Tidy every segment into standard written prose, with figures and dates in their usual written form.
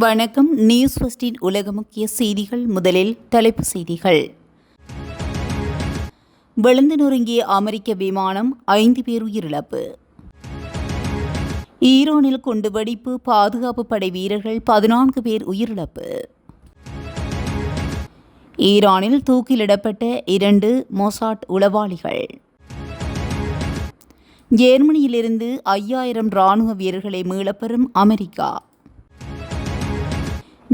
வணக்கம். நியூஸ் ஃபர்ஸ்டின் உலக முக்கிய செய்திகள். முதலில் தலைப்புச் செய்திகள். விழுந்து நொறுங்கிய அமெரிக்க விமானம் 5 பேர் உயிரிழப்பு. ஈரானில் குண்டுவெடிப்பு, பாதுகாப்பு படை வீரர்கள் 14 பேர் உயிரிழப்பு. ஈரானில் தூக்கிலிடப்பட்ட 2 மொசாட் உளவாளிகள். ஜெர்மனியிலிருந்து 5000 இராணுவ வீரர்களை மீளப்பெறும் அமெரிக்கா.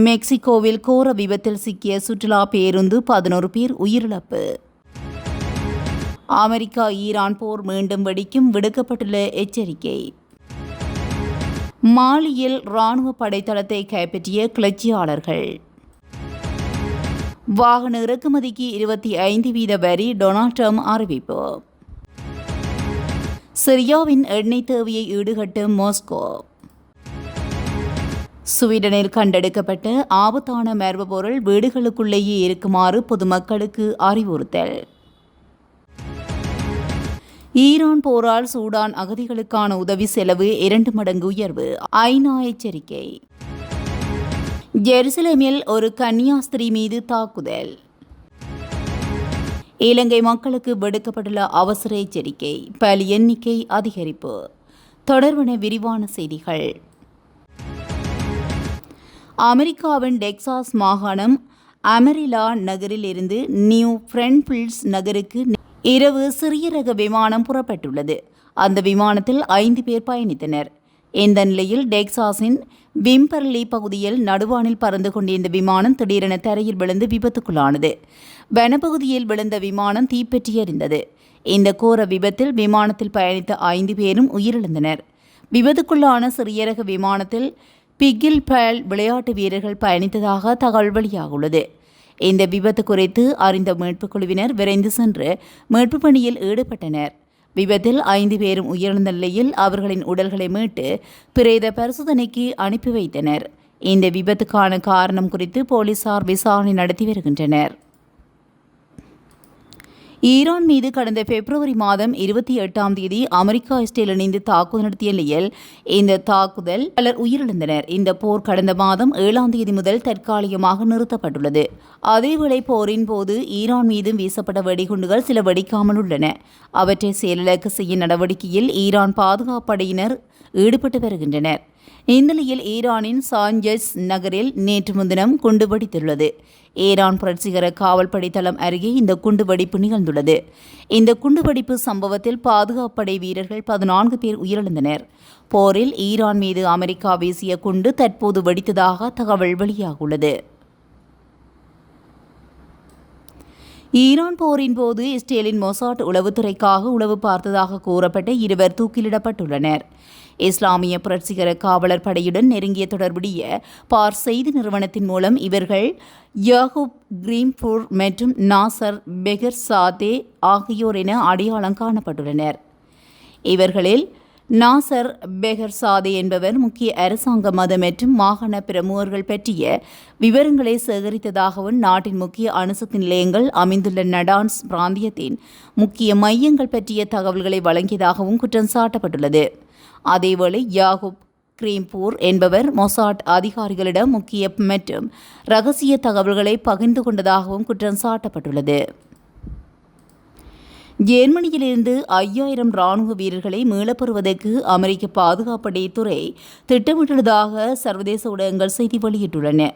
மெக்சிகோவில் கோர விபத்தில் சிக்கிய சுற்றுலா பேருந்து 11 பேர் உயிரிழப்பு. அமெரிக்கா ஈரான் போர் மீண்டும் வெடிக்கும், விடுக்கப்பட்டுள்ள எச்சரிக்கை. மாலியில் இராணுவ படைத்தளத்தை கைப்பற்றிய கிளர்ச்சியாளர்கள். வாகன இறக்குமதிக்கு 25% வரி டொனால்ட் ட்ரம்ப் அறிவிப்பு. சிரியாவின் எண்ணெய் தேவையை ஈடுகட்டும் மாஸ்கோ. ஸ்வீடனில் கண்டெடுக்கப்பட்ட ஆபத்தான மர்ம பொருள் வீடுகளுக்குள்ளேயே இருக்குமாறு பொதுமக்களுக்கு அறிவுறுத்தல். ஈரான் போரால் சூடான் அகதிகளுக்கான உதவி செலவு 2 மடங்கு உயர்வு, ஐநா எச்சரிக்கை. ஜெருசலேமில் ஒரு கன்னியாஸ்திரி மீது தாக்குதல். இலங்கை மக்களுக்கு விடுக்கப்பட்டுள்ள அவசர எச்சரிக்கை, பலி எண்ணிக்கை அதிகரிப்பு. தொடர்பான விரிவான செய்திகள். அமெரிக்காவின் டெக்சாஸ் மாகாணம் அமெரிலா நகரில் இருந்து நியூ பிரெண்ட்ஃபீல்ட்ஸ் நகருக்கு இரவு சிறிய ரக விமானம் புறப்பட்டுள்ளது. அந்த விமானத்தில் 5 பேர் பயணித்தனர். இந்த நிலையில் டெக்சாஸின் விம்பர்லி பகுதியில் நடுவானில் பறந்து கொண்டிருந்த விமானம் திடீரென தரையில் விழுந்து விபத்துக்குள்ளானது. வனப்பகுதியில் விழுந்த விமானம் தீப்பற்றி எரிந்தது. இந்த கோர விபத்தில் விமானத்தில் பயணித்த 5 பேரும் உயிரிழந்தனர். விபத்துக்குள்ளான சிறிய ரக விமானத்தில் பிகில் பேல் விளையாட்டு வீரர்கள் பயணித்ததாக தகவல் வெளியாகுள்ளது. இந்த விபத்து குறித்து அறிந்த மீட்புக் குழுவினர் விரைந்து சென்று மீட்புப் பணியில் ஈடுபட்டனர். விபத்தில் 5 பேரும் உயிரிழந்த நிலையில் அவர்களின் உடல்களை மீட்டு பிரேத பரிசோதனைக்கு அனுப்பி வைத்தனர். இந்த விபத்துக்கான காரணம் குறித்து போலீசார் விசாரணை நடத்தி வருகின்றனர். ஈரான் மீது கடந்த பிப்ரவரி மாதம் 28ஆம் தேதி அமெரிக்கா இஸ்ரேல் இணைந்து தாக்குதல் நடத்திய நிலையில் இந்த தாக்குதல் பலர் உயிரிழந்தனர். இந்த போர் கடந்த மாதம் 7ஆம் தேதி முதல் தற்காலிகமாக நிறுத்தப்பட்டுள்ளது. அதேவேளை போரின் போது ஈரான் மீது வீசப்பட்ட வெடிகுண்டுகள் சில வெடிக்காமல் உள்ளன. அவற்றை செயலிழக்க செய்யும் நடவடிக்கையில் ஈரான் பாதுகாப்பு படையினர் ஈடுபட்டு வருகின்றனர். இந்நிலையில் ஈரானின் சாஞ்சஸ் நகரில் நேற்று முன்தினம் குண்டுவெடித்துள்ளது. ஈரான் புரட்சிகர காவல்படை தளம் அருகே இந்த குண்டுவெடிப்பு நிகழ்ந்துள்ளது. இந்த குண்டுவெடிப்பு சம்பவத்தில் பாதுகாப்பு படை வீரர்கள் 14 பேர் உயிரிழந்தனர். போரில் ஈரான் மீது அமெரிக்கா வீசிய குண்டு தற்போது வெடித்ததாக தகவல் வெளியாகியுள்ளது. ஈரான் போரின் போது இஸ்ரேலின் மொசாட் உளவுத்துறைக்காக உளவு பார்த்ததாக கூறப்பட்ட 2 தூக்கிலிடப்பட்டுள்ளனர். இஸ்லாமிய புரட்சிகர காவலர் படையுடன் நெருங்கிய தொடர்புடைய பார் செய்தி நிறுவனத்தின் மூலம் இவர்கள் யாகூப் கிரீம்பூர் மற்றும் நாசர் பெகர்சாதே ஆகியோர் என அடையாளம் காணப்பட்டுள்ளனர். இவர்களில் நாசர் பெகர்சாதே என்பவர் முக்கிய அரசாங்க மத மற்றும் மாகாண பிரமுகர்கள் பற்றிய விவரங்களை சேகரித்ததாகவும் நாட்டின் முக்கிய அணுசக்தி நிலையங்கள் அமைந்துள்ள நடான்ஸ் பிராந்தியத்தின் முக்கிய மையங்கள் பற்றிய தகவல்களை வழங்கியதாகவும் குற்றம் சாட்டப்பட்டுள்ளது. அதேவேளை யாகூப் கிரீம்பூர் என்பவர் மொசாட் அதிகாரிகளிடம் முக்கிய மற்றும் இரகசிய தகவல்களை பகிர்ந்து கொண்டதாகவும் குற்றம் சாட்டப்பட்டுள்ளது. ஜெர்மனியிலிருந்து 5000 இராணுவ வீரர்களை மீளப்பெறுவதற்கு அமெரிக்க பாதுகாப்புத்துறை திட்டமிட்டுள்ளதாக சர்வதேச ஊடகங்கள் செய்தி வெளியிட்டுள்ளன.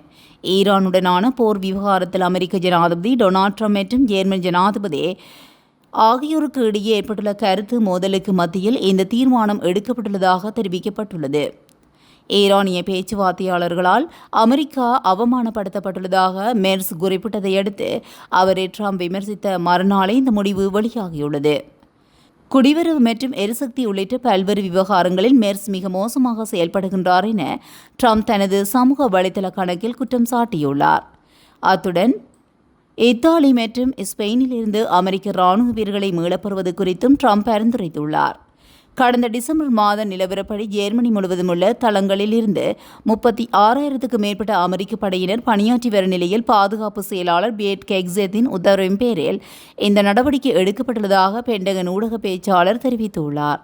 ஈரானுடனான போர் விவகாரத்தில் அமெரிக்க ஜனாதிபதி டொனால்ட் ட்ரம்ப் மற்றும் ஜெர்மன் ஜனாதிபதி ஆகியோருக்கு இடையே ஏற்பட்டுள்ள கருத்து மோதலுக்கு மத்தியில் இந்த தீர்மானம் எடுக்கப்பட்டுள்ளதாக தெரிவிக்கப்பட்டுள்ளது. ஈரானிய பேச்சுவார்த்தையாளர்களால் அமெரிக்கா அவமானப்படுத்தப்பட்டுள்ளதாக மெர்ஸ் குறிப்பிட்டதை அடுத்து அவரை ட்ரம்ப் விமர்சித்த மறுநாளே இந்த முடிவு வெளியாகியுள்ளது. குடிவரவு மற்றும் எரிசக்தி உள்ளிட்ட பல்வேறு விவகாரங்களில் மெர்ஸ் மிக மோசமாக செயல்படுகின்றார் என ட்ரம்ப் தனது சமூக வலைதள கணக்கில் குற்றம் சாட்டியுள்ளார். அத்துடன் இத்தாலி மற்றும் ஸ்பெயினிலிருந்து அமெரிக்க இராணுவ வீரர்களை மீளப்பெறுவது குறித்தும் ட்ரம்ப் பரிந்துரைத்துள்ளார். கடந்த டிசம்பர் மாத நிலவரப்படி ஜெர்மனி முழுவதும் உள்ள தளங்களில் இருந்து 36,000க்கும் மேற்பட்ட அமெரிக்க படையினர் பணியாற்றி வரும் நிலையில் பாதுகாப்பு செயலாளர் பேட் கெக்ஸெத்தின் உத்தரவின் பேரில் இந்த நடவடிக்கை எடுக்கப்பட்டுள்ளதாக பென்டகன் ஊடக பேச்சாளர் தெரிவித்துள்ளார்.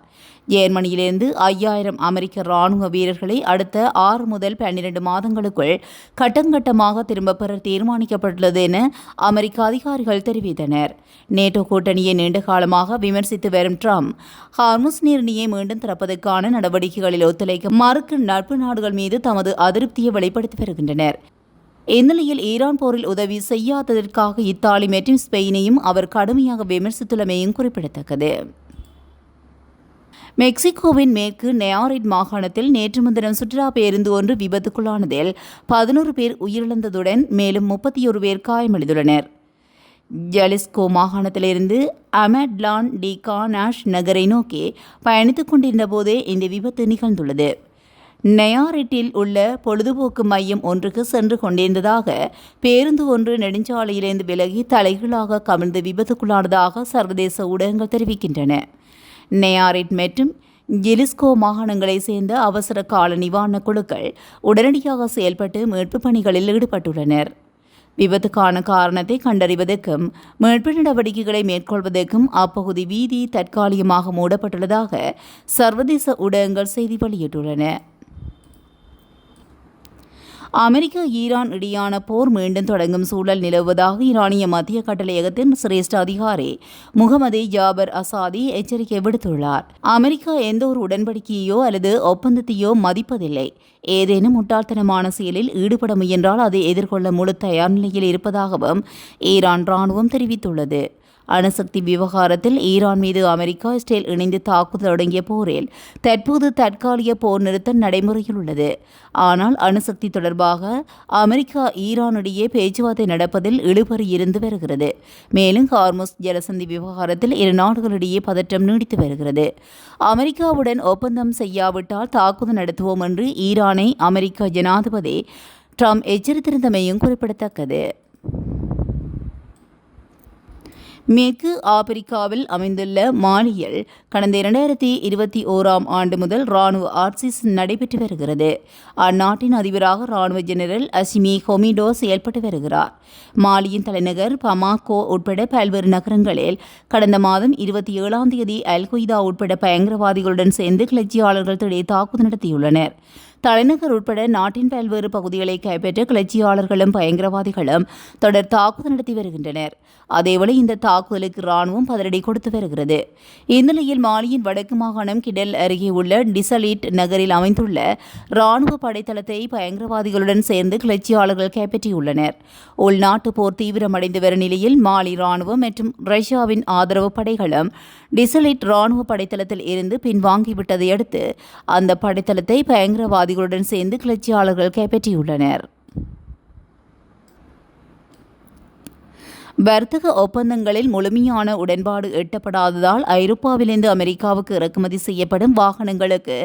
ஜெர்மனியிலிருந்து 5000 அமெரிக்க ராணுவ வீரர்களை அடுத்த 6 முதல் 12 மாதங்களுக்குள் கட்டங்கட்டமாக திரும்பப் பெற தீர்மானிக்கப்பட்டுள்ளது என அமெரிக்க அதிகாரிகள் தெரிவித்தனர். நேட்டோ கூட்டணியை நீண்ட காலமாக விமர்சித்து வரும் ட்ரம்ப் ஹார்முஸ் நீரிணையை மீண்டும் திறப்பதற்கான நடவடிக்கைகளில் ஒத்துழைக்க மறுக்கும் நட்பு நாடுகள் மீது தமது அதிருப்தியை வெளிப்படுத்தி வருகின்றனர். இந்நிலையில் ஈரான் போரில் உதவி செய்யாததற்காக இத்தாலி மற்றும் ஸ்பெயினையும் அவர் கடுமையாக விமர்சித்துள்ளமையும் குறிப்பிடத்தக்கது. மெக்சிகோவின் மேற்கு நயாரிட் மாகாணத்தில் நேற்று முன்தினம் சுற்றுலா பேருந்து ஒன்று விபத்துக்குள்ளானதில் 11 பேர் உயிரிழந்ததுடன் மேலும் 31 பேர் காயமடைந்துள்ளனர். ஜலிஸ்கோ மாகாணத்திலிருந்து அமெட்லான் டி கானாஷ் நகரை நோக்கி பயணித்துக் கொண்டிருந்த போதே இந்த விபத்து நிகழ்ந்துள்ளது. நயாரிட்டில் உள்ள பொழுதுபோக்கு மையம் ஒன்றுக்கு சென்று கொண்டிருந்ததாக பேருந்து ஒன்று நெடுஞ்சாலையிலிருந்து விலகி தலைகீழாக கவிழ்ந்து விபத்துக்குள்ளானதாக சர்வதேச ஊடகங்கள் தெரிவிக்கின்றன. நயாரிட் மற்றும் ஜிலிஸ்கோ மாகாணங்களைச் சேர்ந்த அவசர கால நிவாரணக் குழுக்கள் உடனடியாக செயல்பட்டு மீட்புப் பணிகளில் ஈடுபட்டுள்ளனர். விபத்துக்கான காரணத்தை கண்டறிவதற்கும் மீட்பு நடவடிக்கைகளை மேற்கொள்வதற்கும் அப்பகுதி வீதி தற்காலிகமாக மூடப்பட்டுள்ளதாக சர்வதேச ஊடகங்கள் செய்தி வெளியிட்டுள்ளன. அமெரிக்கா ஈரான் இடையான போர் மீண்டும் தொடங்கும் சூழல் நிலவுவதாக ஈரானிய மத்திய கட்டளையகத்தின் சிரேஷ்ட அதிகாரி முகமது ஜாபர் அசாதி எச்சரிக்கை விடுத்துள்ளார். அமெரிக்கா எந்த ஒரு உடன்படிக்கையோ அல்லது ஒப்பந்தத்தையோ மதிப்பதில்லை. ஏதேனும் முட்டாள்தனமான செயலில் ஈடுபட முயன்றால் அதை எதிர்கொள்ள முழு தயார் நிலையில் இருப்பதாகவும் ஈரான் ராணுவம் தெரிவித்துள்ளது. அணுசக்தி விவகாரத்தில் ஈரான் மீது அமெரிக்கா இஸ்ரேல் இணைந்து தாக்குதல் தொடங்கிய போரில் தற்போது தற்காலிக போர் நிறுத்தம் நடைமுறையில் உள்ளது. ஆனால் அணுசக்தி தொடர்பாக அமெரிக்கா ஈரானிடையே பேச்சுவார்த்தை நடப்பதில் இழுபறி இருந்து வருகிறது. மேலும் ஹார்முஸ் ஜலசந்தி விவகாரத்தில் இரு நாடுகளிடையே பதற்றம் நீடித்து வருகிறது. அமெரிக்காவுடன் ஒப்பந்தம் செய்யாவிட்டால் தாக்குதல் நடத்துவோம் என்று ஈரானை அமெரிக்க ஜனாதிபதி ட்ரம்ப் எச்சரித்திருந்தமையும் குறிப்பிடத்தக்கது. மேற்கு ஆப்பிரிக்காவில் அமைந்துள்ள மாலியில் கடந்த 2021 ஆண்டு முதல் இராணுவ ஆட்சி நடைபெற்று வருகிறது. அந்நாட்டின் அதிபராக இராணுவ ஜெனரல் அசிமி ஹொமிடோ செயல்பட்டு வருகிறார். மாலியின் தலைநகர் பமாகோ உட்பட பல்வேறு நகரங்களில் கடந்த மாதம் 27ஆம் தேதி அல் கொய்தா உட்பட பயங்கரவாதிகளுடன் சேர்ந்து கிளர்ச்சியாளர்கள் திடீர் தாக்குதல் நடத்தியுள்ளனர். தலைநகர் உட்பட நாட்டின் பல்வேறு பகுதிகளை கைப்பற்ற கிளர்ச்சியாளர்களும் பயங்கரவாதிகளும் தொடர் தாக்குதல் நடத்தி வருகின்றனர். அதேவேளை இந்த தாக்குதலுக்கு ராணுவம் பதிலடி கொடுத்து வருகிறது. இந்நிலையில் மாலியின் வடக்கு மாகாணம் கிடல் அருகே உள்ள டிசலீட் நகரில் அமைந்துள்ள ராணுவ படைத்தளத்தை பயங்கரவாதிகளுடன் சேர்ந்து கிளர்ச்சியாளர்கள் கைப்பற்றியுள்ளனர். உள்நாட்டு போர் தீவிரமடைந்து வரும் நிலையில் மாலி ராணுவம் மற்றும் ரஷ்யாவின் ஆதரவு படைகளும் டிசலீட் ராணுவ படைத்தளத்தில் இருந்து பின்வாங்கிவிட்டதை அடுத்து அந்த படைத்தளத்தை பயங்கரவாதிகளுடன் சேர்ந்து கிளர்ச்சியாளர்கள் கைப்பற்றியுள்ளனர். வர்த்தக ஒப்பந்தங்களில் முழுமையான உடன்பாடு எட்டப்படாததால் ஐரோப்பாவிலிருந்து அமெரிக்காவுக்கு இறக்குமதி செய்யப்படும் வாகனங்களுக்கு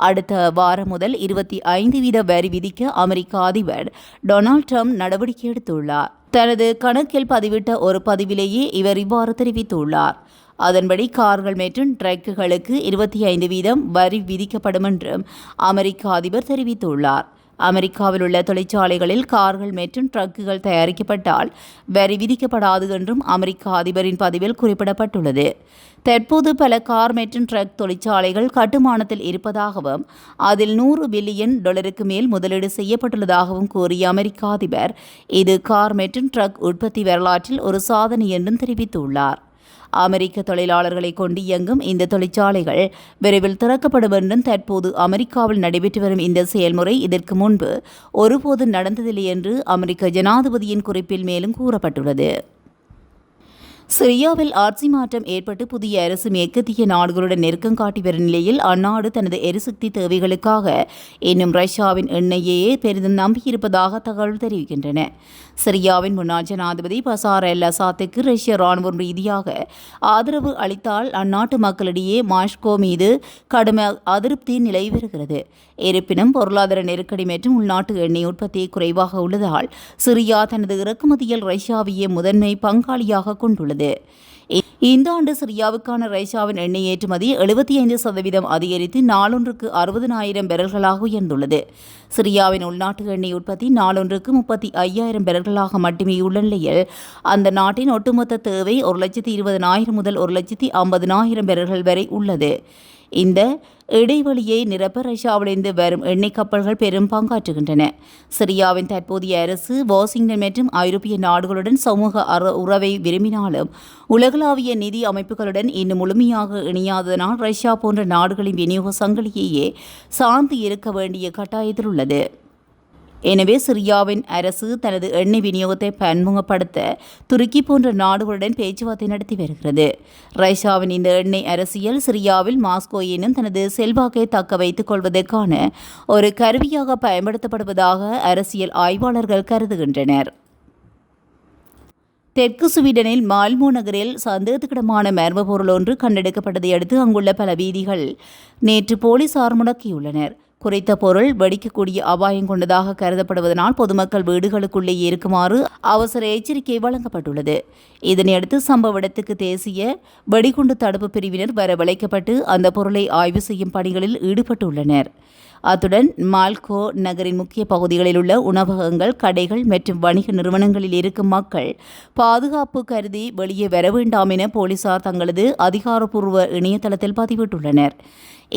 அடுத்த வாரம் முதல் 25% வரி விதிக்க அமெரிக்க அதிபர் டொனால்ட் ட்ரம்ப் நடவடிக்கை எடுத்துள்ளார். தனது கணக்கில் பதிவிட்ட ஒரு பதிவிலேயே இவர் இவ்வாறு தெரிவித்துள்ளார். அதன்படி கார்கள் மற்றும் ட்ரக்குகளுக்கு 25% வரி விதிக்கப்படும் என்றும் அமெரிக்க அதிபர் தெரிவித்துள்ளார். அமெரிக்காவில் உள்ள தொழிற்சாலைகளில் கார்கள் மற்றும் ட்ரக்குகள் தயாரிக்கப்பட்டால் வரி விதிக்கப்படாது என்றும் அமெரிக்க அதிபரின் பதிவில் குறிப்பிடப்பட்டுள்ளது. தற்போது பல கார் மற்றும் ட்ரக் தொழிற்சாலைகள் கட்டுமானத்தில் இருப்பதாகவும் அதில் $100 பில்லியன் மேல் முதலீடு செய்யப்பட்டுள்ளதாகவும் கூறிய அமெரிக்க அதிபர் இது கார் மற்றும் ட்ரக் உற்பத்தி வரலாற்றில் ஒரு சாதனை என்றும் தெரிவித்துள்ளார். அமெரிக்க தொழிலாளர்களை கொண்டு இயங்கும் இந்த தொழிற்சாலைகள் விரைவில் திறக்கப்படும் என்றும் தற்போது அமெரிக்காவில் நடைபெற்று வரும் இந்த செயல்முறை இதற்கு முன்பு ஒருபோதும் நடந்ததில்லை என்று அமெரிக்க ஜனாதிபதியின் குறிப்பில் மேலும் கூறப்பட்டுள்ளது. சிரியாவில் ஆட்சி மாற்றம் ஏற்பட்டு புதிய அரசு மேற்கத்திய நாடுகளுடன் நெருக்கம் காட்டி வரும் நிலையில் அந்நாடு தனது எரிசக்தி தேவைகளுக்காக இன்னும் ரஷ்யாவின் எண்ணெயையே பெரிதும் நம்பியிருப்பதாக தகவல் தெரிவிக்கின்றன. சிரியாவின் முன்னாள் ஜனாதிபதி பசார் அல் அசாத்துக்கு ரஷ்ய ராணுவம் ரீதியாக ஆதரவு அளித்தால் அந்நாட்டு மக்களிடையே மாஸ்கோ மீது கடும் அதிருப்தி நிலவி வருகிறது. இருப்பினும் பொருளாதார நெருக்கடி மற்றும் உள்நாட்டு எண்ணெய் உற்பத்தி குறைவாக உள்ளதால் சிரியா தனது இறக்குமதியில் ரஷ்யாவையே முதன்மை பங்காளியாக கொண்டுள்ளது. இந்த ஆண்டு சிரியாவுக்கான ரஷ்யாவின் எண்ணெய் ஏற்றுமதி 75% அதிகரித்து நாளொன்றுக்கு 60,000 பேரல்களாக உயர்ந்துள்ளது. சிரியாவின் உள்நாட்டு எண்ணெய் உற்பத்தி நாளொன்றுக்கு 35,000 பேரல்களாக மட்டுமே உள்ள நிலையில் அந்த நாட்டின் ஒட்டுமொத்த தேவை 1,20,000 முதல் 1,50,000 பேரல்கள் வரை உள்ளது. இந்த இடைவெளியை நிரப்ப ரஷ்யாவிலிருந்து வரும் எண்ணெய் கப்பல்கள் பெரும் பங்காற்றுகின்றன. சிரியாவின் தற்போதைய அரசு வாஷிங்டன் மற்றும் ஐரோப்பிய நாடுகளுடன் சமூக உறவை விரும்பினாலும் உலகளாவிய நிதி அமைப்புகளுடன் இன்னும் முழுமையாக இணையாததனால் ரஷ்யா போன்ற நாடுகளின் விநியோக சங்கிலியையே சார்ந்து இருக்க வேண்டிய கட்டாயத்தில் உள்ளது. எனவே சிரியாவின் அரசு தனது எண்ணெய் விநியோகத்தை பன்முகப்படுத்த துருக்கி போன்ற நாடுகளுடன் பேச்சுவார்த்தை நடத்தி வருகிறது. ரஷ்யாவின் இந்த எண்ணெய் அரசியல் சிரியாவில் மாஸ்கோ எனும் தனது செல்வாக்கை தக்க வைத்துக் கொள்வதற்கான ஒரு கருவியாக பயன்படுத்தப்படுவதாக அரசியல் ஆய்வாளர்கள் கருதுகின்றனர். தெற்கு ஸ்வீடனில் மால்மோ நகரில் சந்தேகத்துக்கிடமான மர்ம பொருள் ஒன்று கண்டெடுக்கப்பட்டதை அடுத்து அங்குள்ள பல வீதிகள் நேற்று போலீசார் முடக்கியுள்ளனர். குறித்த பொருள் வெடிக்கக்கூடிய அபாயம் கொண்டதாக கருதப்படுவதனால் பொதுமக்கள் வீடுகளுக்குள்ளே இருக்குமாறு அவசர எச்சரிக்கை வழங்கப்பட்டுள்ளது. இதனையடுத்து சம்பவ இடத்துக்கு தேசிய வெடிகுண்டு தடுப்பு பிரிவினர் வரவழைக்கப்பட்டு அந்த பொருளை ஆய்வு செய்யும் பணிகளில் ஈடுபட்டுள்ளனர். அத்துடன் மால்கோ நகரின் முக்கிய பகுதிகளில் உள்ள உணவகங்கள், கடைகள் மற்றும் வணிக நிறுவனங்களில் இருக்கும் மக்கள் பாதுகாப்பு கருதி வெளியே வர வேண்டாம் என போலீசார் தங்களது அதிகாரப்பூர்வ இணையதளத்தில் பதிவிட்டுள்ளனர்.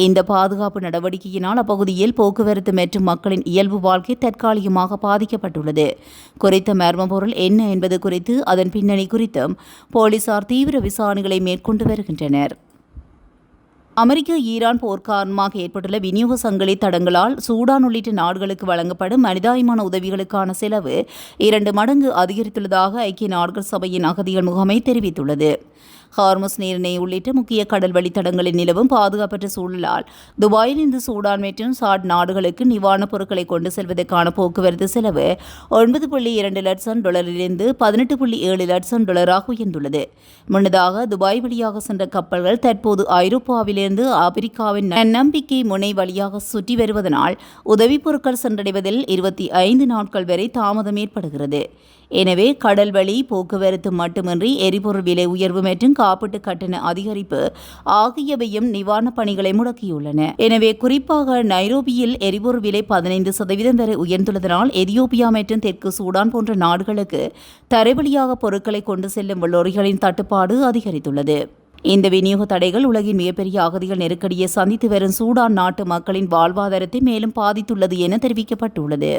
இந்த பாதுகாப்பு நடவடிக்கையினால் அப்பகுதியில் போக்குவரத்து மற்றும் மக்களின் இயல்பு வாழ்க்கை தற்காலிகமாக பாதிக்கப்பட்டுள்ளது. குறித்த மர்ம பொருள் என்ன என்பது குறித்து அதன் பின்னணி குறித்தும் போலீசார் தீவிர விசாரணைகளை மேற்கொண்டு வருகின்றனர். அமெரிக்க ஈரான் போர் காரணமாக ஏற்பட்டுள்ள விநியோக சங்கிலி தடங்களால் சூடான் உள்ளிட்ட நாடுகளுக்கு வழங்கப்படும் மனிதாயமான உதவிகளுக்கான செலவு 2 மடங்கு அதிகரித்துள்ளதாக ஐக்கிய நாடுகள் சபையின் அகதிகள் முகமை தெரிவித்துள்ளது. ஹார்முஸ் நீரிணை உள்ளிட்ட முக்கிய கடல் வழித்தடங்களில் நிலவும் பாதுகாப்பற்ற சூழலால் துபாயிலிருந்து சூடான் மற்றும் சாட் நாடுகளுக்கு நிவாரணப் பொருட்களை கொண்டு செல்வதற்கான போக்குவரத்து செலவு $9.2 லட்சம் டாலரிலிருந்து $18.7 லட்சம் டாலராக உயர்ந்துள்ளது. முன்னதாக துபாய் வழியாக சென்ற கப்பல்கள் தற்போது ஐரோப்பாவிலிருந்து ஆப்பிரிக்காவின் நம்பிக்கை முனை வழியாக சுற்றி வருவதனால் உதவிப் பொருட்கள் சென்றடைவதில் 25 நாட்கள் வரை தாமதம் ஏற்படுகிறது. எனவே கடல் வழி போக்குவரத்து மட்டுமின்றி எரிபொருள் விலை உயர்வு மற்றும் காப்பீட்டு கட்டண அதிகரிப்பு ஆகியவையும் நிவாரணப் பணிகளை முடக்கியுள்ளன. எனவே குறிப்பாக நைரோபியில் எரிபொருள் விலை 15% வரை உயர்ந்துள்ளதனால் எதியோப்பியா மற்றும் தெற்கு சூடான் போன்ற நாடுகளுக்கு தரைவழியாக பொருட்களை கொண்டு செல்லும் லொரிகளின் தட்டுப்பாடு அதிகரித்துள்ளது. இந்த விநியோக தடைகள் உலகின் மிகப்பெரிய அகதிகள் நெருக்கடியை சந்தித்து வரும் சூடான் நாட்டு மக்களின் வாழ்வாதாரத்தை மேலும் பாதித்துள்ளது என தெரிவிக்கப்பட்டுள்ளது.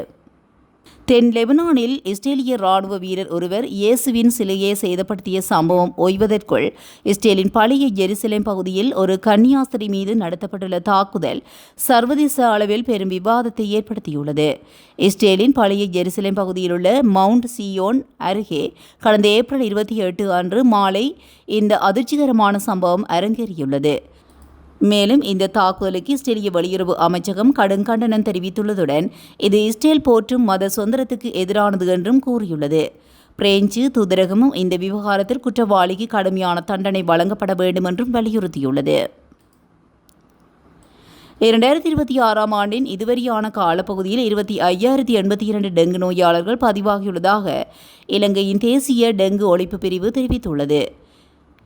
தென் லெபனானில் இஸ்ரேலிய ராணுவ வீரர் ஒருவர் இயேசுவின் சிலையை சேதப்படுத்திய சம்பவம் ஓய்வதற்குள் இஸ்ரேலின் பழைய ஜெருசலேம் பகுதியில் ஒரு கன்னியாஸ்திரி மீது நடத்தப்பட்டுள்ள தாக்குதல் சர்வதேச அளவில் பெரும் விவாதத்தை ஏற்படுத்தியுள்ளது. இஸ்ரேலின் பழைய ஜெருசலேம் பகுதியில் உள்ள மவுண்ட் சியோன் அருகே கடந்த ஏப்ரல் 28 அன்று மாலை இந்த அதிர்ச்சிகரமான சம்பவம் அரங்கேறியுள்ளது. மேலும் இந்த தாக்குதலுக்கு இஸ்ரேலிய வெளியுறவு அமைச்சகம் கடும் கண்டனம் தெரிவித்துள்ளதுடன் இது இஸ்ரேல் போற்றும் மத சுதந்திரத்துக்கு எதிரானது என்றும் கூறியுள்ளது. பிரெஞ்சு தூதரகமும் இந்த விவகாரத்தில் குற்றவாளிக்கு கடுமையான தண்டனை வழங்கப்பட வேண்டும் என்றும் வலியுறுத்தியுள்ளது. 2026 ஆண்டின் இதுவரையான காலப்பகுதியில் 25,082 டெங்கு நோயாளர்கள் பதிவாகியுள்ளதாக இலங்கையின் தேசிய டெங்கு ஒழிப்பு பிரிவு தெரிவித்துள்ளது.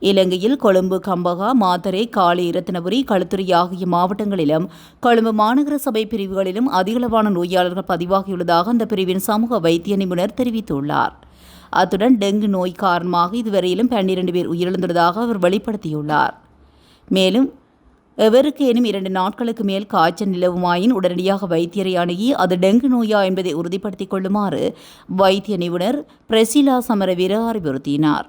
இலங்கையில் கொழும்பு, கம்பகா, மாத்தறை, காலி, இரத்தினபுரி, களுத்துறை ஆகிய மாவட்டங்களிலும் கொழும்பு மாநகர சபை பிரிவுகளிலும் அதிகளவான நோயாளர்கள் பதிவாகியுள்ளதாக அந்த பிரிவின் சமூக வைத்திய நிபுணர் தெரிவித்துள்ளார். அத்துடன் டெங்கு நோய் காரணமாக இதுவரையிலும் 12 பேர் உயிரிழந்துள்ளதாக அவர் வெளிப்படுத்தியுள்ளார். மேலும் எவருக்கேனும் 2 நாட்களுக்கு மேல் காய்ச்சல் நிலவுமாயின் உடனடியாக வைத்தியரை அணுகி அது டெங்கு நோயா என்பதை உறுதிப்படுத்திக் கொள்ளுமாறு வைத்திய நிபுணர் பிரசிலா சமரவீர அறிவுறுத்தினார்.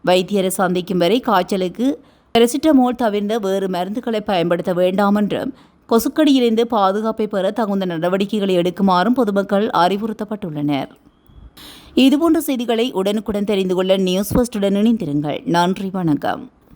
வைத்தியரை சந்திக்கும் வரை காய்ச்சலுக்கு பெரசிட்டமோல் தவிர்ந்த வேறு மருந்துகளை பயன்படுத்த வேண்டாம் என்றும் கொசுக்கடியிலிருந்து பாதுகாப்பை பெற தகுந்த நடவடிக்கைகளை எடுக்குமாறும் பொதுமக்கள் அறிவுறுத்தப்பட்டுள்ளனர். இதுபோன்ற செய்திகளை உடனுக்குடன் தெரிந்து கொள்ள நியூஸ் ஃபர்ஸ்டுடன் இணைந்திருங்கள். நன்றி, வணக்கம்.